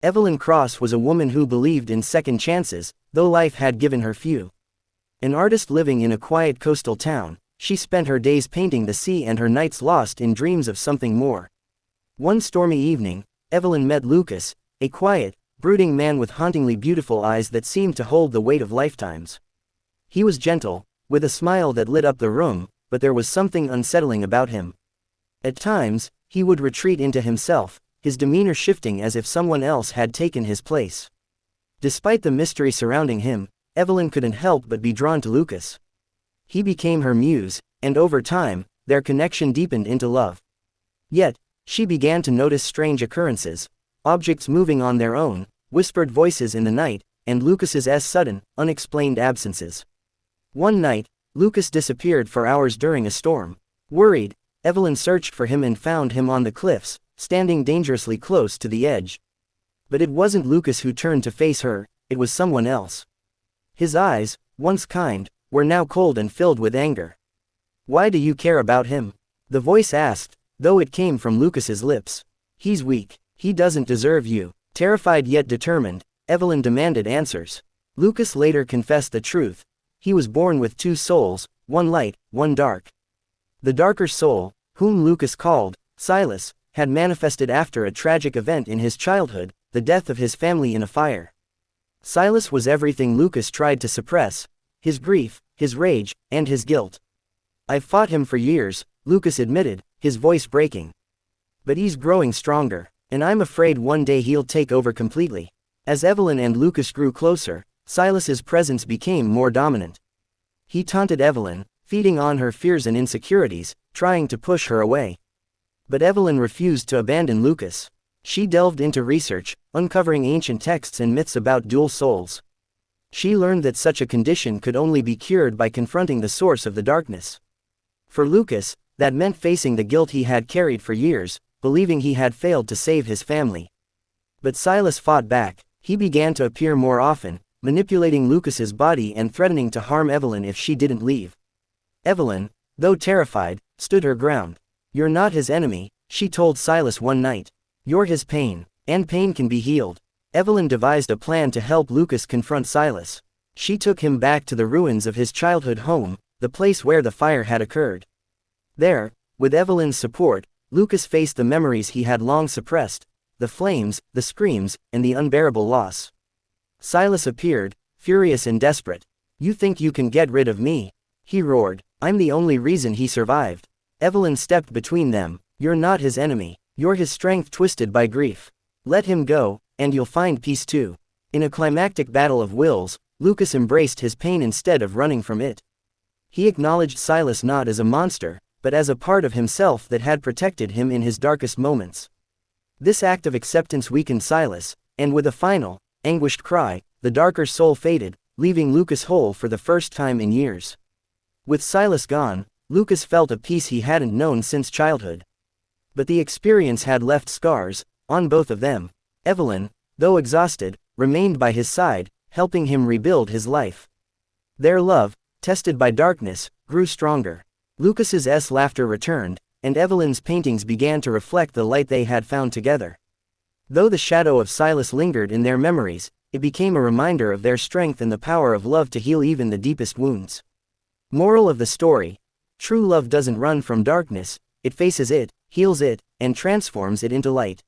Evelyn Cross was a woman who believed in second chances, though life had given her few. An artist living in a quiet coastal town, she spent her days painting the sea and her nights lost in dreams of something more. One stormy evening, Evelyn met Lucas, a quiet, brooding man with hauntingly beautiful eyes that seemed to hold the weight of lifetimes. He was gentle, with a smile that lit up the room, but there was something unsettling about him. At times, he would retreat into himself, his demeanor shifting as if someone else had taken his place. Despite the mystery surrounding him, Evelyn couldn't help but be drawn to Lucas. He became her muse, and over time, their connection deepened into love. Yet, she began to notice strange occurrences, objects moving on their own, whispered voices in the night, and Lucas's sudden, unexplained absences. One night, Lucas disappeared for hours during a storm. Worried, Evelyn searched for him and found him on the cliffs, standing dangerously close to the edge. But it wasn't Lucas who turned to face her, it was someone else. His eyes, once kind, were now cold and filled with anger. "Why do you care about him?" the voice asked, though it came from Lucas's lips. "He's weak. He doesn't deserve you." Terrified yet determined, Evelyn demanded answers. Lucas later confessed the truth. He was born with two souls, one light, one dark. The darker soul, whom Lucas called Silas, had manifested after a tragic event in his childhood, the death of his family in a fire. Silas was everything Lucas tried to suppress: his grief, his rage, and his guilt. "I've fought him for years," Lucas admitted, his voice breaking. "But he's growing stronger, and I'm afraid one day he'll take over completely." As Evelyn and Lucas grew closer, Silas's presence became more dominant. He taunted Evelyn, feeding on her fears and insecurities, trying to push her away. But Evelyn refused to abandon Lucas. She delved into research, uncovering ancient texts and myths about dual souls. She learned that such a condition could only be cured by confronting the source of the darkness. For Lucas, that meant facing the guilt he had carried for years, believing he had failed to save his family. But Silas fought back. He began to appear more often, manipulating Lucas's body and threatening to harm Evelyn if she didn't leave. Evelyn, though terrified, stood her ground. "You're not his enemy," she told Silas one night. "You're his pain, and pain can be healed." Evelyn devised a plan to help Lucas confront Silas. She took him back to the ruins of his childhood home, the place where the fire had occurred. There, with Evelyn's support, Lucas faced the memories he had long suppressed: the flames, the screams, and the unbearable loss. Silas appeared, furious and desperate. "You think you can get rid of me?" he roared. "I'm the only reason he survived." Evelyn stepped between them. "You're not his enemy. You're his strength twisted by grief. Let him go, and you'll find peace too." In a climactic battle of wills, Lucas embraced his pain instead of running from it. He acknowledged Silas not as a monster, but as a part of himself that had protected him in his darkest moments. This act of acceptance weakened Silas, and with a final, anguished cry, the darker soul faded, leaving Lucas whole for the first time in years. With Silas gone, Lucas felt a peace he hadn't known since childhood. But the experience had left scars on both of them. Evelyn, though exhausted, remained by his side, helping him rebuild his life. Their love, tested by darkness, grew stronger. Lucas's laughter returned, and Evelyn's paintings began to reflect the light they had found together. Though the shadow of Silas lingered in their memories, it became a reminder of their strength and the power of love to heal even the deepest wounds. Moral of the story: true love doesn't run from darkness, it faces it, heals it, and transforms it into light.